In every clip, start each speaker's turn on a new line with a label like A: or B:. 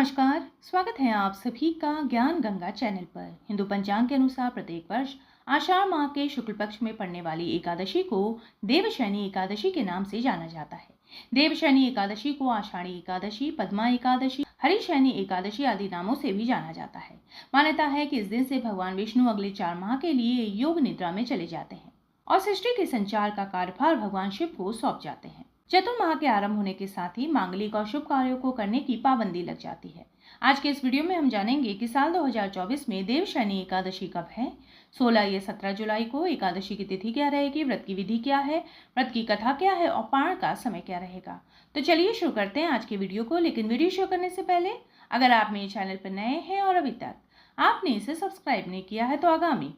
A: नमस्कार, स्वागत है आप सभी का ज्ञान गंगा चैनल पर। हिंदू पंचांग के अनुसार प्रत्येक वर्ष आषाढ़ माह के शुक्ल पक्ष में पड़ने वाली एकादशी को देवशयनी एकादशी के नाम से जाना जाता है। देवशयनी एकादशी को आषाढ़ी एकादशी, पद्मा एकादशी, हरिशयनी एकादशी आदि नामों से भी जाना जाता है। मान्यता है कि इस दिन से भगवान विष्णु अगले 4 माह के लिए योग निद्रा में चले जाते हैं और सृष्टि के संचार का कार्यभार भगवान शिव को सौंप जाते हैं। चतुर्माह के आरंभ होने के साथ ही मांगलिक और शुभ कार्यों को करने की पाबंदी लग जाती है। आज के इस वीडियो में हम जानेंगे कि साल 2024 में देवशयनी एकादशी कब है। 16 या 17 जुलाई को एकादशी की तिथि क्या रहेगी, व्रत की विधि क्या है, व्रत की कथा क्या है और पारण का समय क्या रहेगा। तो चलिए शुरू करते हैं आज के वीडियो को। लेकिन वीडियो शुरू करने से पहले अगर आप मेरे चैनल पर नए हैं और अभी तक आपने इसे सब्सक्राइब नहीं किया है तो आगामी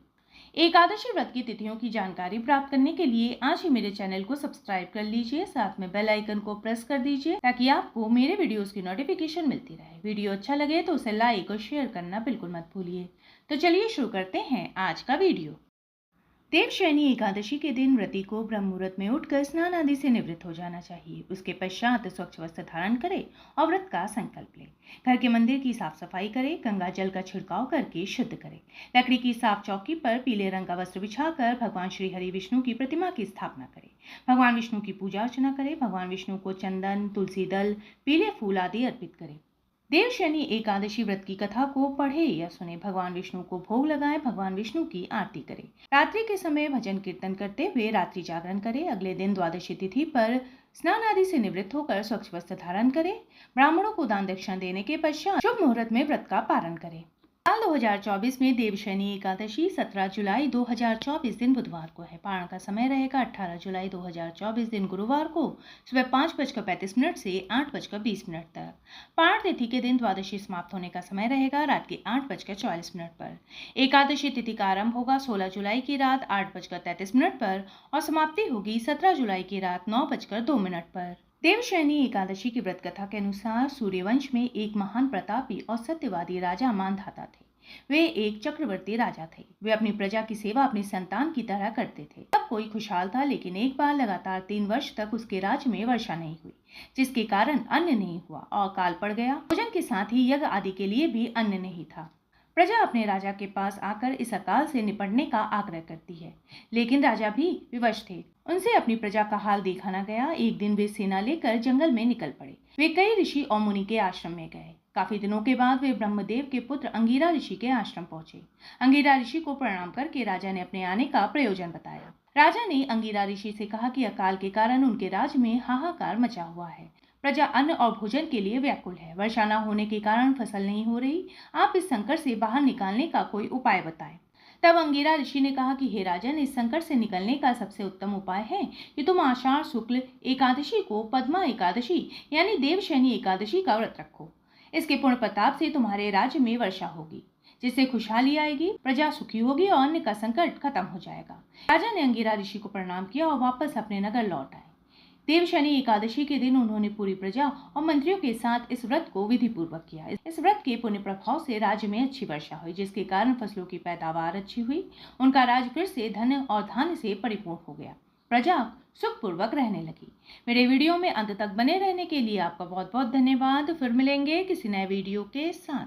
A: एकादशी व्रत की तिथियों की जानकारी प्राप्त करने के लिए आज ही मेरे चैनल को सब्सक्राइब कर लीजिए, साथ में बेल आइकन को प्रेस कर दीजिए ताकि आपको मेरे वीडियोस की नोटिफिकेशन मिलती रहे। वीडियो अच्छा लगे तो उसे लाइक और शेयर करना बिल्कुल मत भूलिए। तो चलिए शुरू करते हैं आज का वीडियो। देवशयनी एकादशी के दिन व्रती को ब्रह्म मुहूर्त में उठकर स्नान आदि से निवृत्त हो जाना चाहिए। उसके पश्चात स्वच्छ वस्त्र धारण करे और व्रत का संकल्प ले। घर के मंदिर की साफ सफाई करे, गंगा जल का छिड़काव करके शुद्ध करे। लकड़ी की साफ चौकी पर पीले रंग का वस्त्र बिछाकर भगवान श्री हरि विष्णु की प्रतिमा की स्थापना करे। भगवान विष्णु की पूजा अर्चना करे। भगवान विष्णु को चंदन, तुलसी दल, पीले फूल आदि अर्पित करे। देवशयनी एकादशी व्रत की कथा को पढ़े या सुने। भगवान विष्णु को भोग लगाए। भगवान विष्णु की आरती करे। रात्रि के समय भजन कीर्तन करते हुए रात्रि जागरण करे। अगले दिन द्वादशी तिथि पर स्नान आदि से निवृत्त होकर स्वच्छ वस्त्र धारण करे। ब्राह्मणों को दान दक्षिणा देने के पश्चात शुभ मुहूर्त में व्रत का पारण करे। साल 2024 में देवशयनी एकादशी 17 जुलाई 2024 दिन बुधवार को है। पारण का समय रहेगा 18 जुलाई 2024 दिन गुरुवार को सुबह 5:35 से 8:20 तक। पारण तिथि के दिन द्वादशी समाप्त होने का समय रहेगा रात के 8:44 पर। एकादशी तिथि का आरंभ होगा 16 जुलाई की रात 8:33 पर और समाप्ति होगी 17 जुलाई की रात 9:02 पर। देवशयनी एकादशी की व्रत कथा के अनुसार सूर्यवंश में एक महान प्रतापी और सत्यवादी राजा मानधाता थे। वे एक चक्रवर्ती राजा थे। वे अपनी प्रजा की सेवा अपनी संतान की तरह करते थे। सब कोई खुशहाल था, लेकिन एक बार लगातार 3 वर्ष तक उसके राज्य में वर्षा नहीं हुई, जिसके कारण अन्न नहीं हुआ और अकाल पड़ गया। भोजन के साथ ही यज्ञ आदि के लिए भी अन्न नहीं था। प्रजा अपने राजा के पास आकर इस अकाल से निपटने का आग्रह करती है, लेकिन राजा भी विवश थे। उनसे अपनी प्रजा का हाल देखा न गया। एक दिन वे सेना लेकर जंगल में निकल पड़े। वे कई ऋषि और मुनि के आश्रम में गए। काफी दिनों के बाद वे ब्रह्मदेव के पुत्र अंगिरा ऋषि के आश्रम पहुंचे। अंगिरा ऋषि को प्रणाम करके राजा ने अपने आने का प्रयोजन बताया। राजा ने अंगिरा ऋषि से कहा कि अकाल के कारण उनके राज्य में हाहाकार मचा हुआ है। प्रजा अन्न और भोजन के लिए व्याकुल है। वर्षा न होने के कारण फसल नहीं हो रही। आप इस संकट से बाहर निकालने का कोई उपाय बताएं। तब अंगिरा ऋषि ने कहा कि हे राजन, इस संकट से निकलने का सबसे उत्तम उपाय है कि तुम आषाढ़ शुक्ल एकादशी को पद्मा एकादशी यानी देवशयनी एकादशी का व्रत रखो। इसके पुण्य प्रताप से तुम्हारे राज्य में वर्षा होगी, जिससे खुशहाली आएगी, प्रजा सुखी होगी और अन्न का संकट खत्म हो जाएगा। राजा ने अंगिरा ऋषि को प्रणाम किया और वापस अपने नगर लौट आए। देवशयनी एकादशी के दिन उन्होंने पूरी प्रजा और मंत्रियों के साथ इस व्रत को विधि पूर्वक किया। इस व्रत के पुण्य प्रभाव से राज्य में अच्छी वर्षा हुई, जिसके कारण फसलों की पैदावार अच्छी हुई। उनका राज्य फिर से धन और धान्य से परिपूर्ण हो गया। प्रजा सुखपूर्वक रहने लगी। मेरे वीडियो में अंत तक बने रहने के लिए आपका बहुत बहुत धन्यवाद। फिर मिलेंगे किसी नए वीडियो के साथ।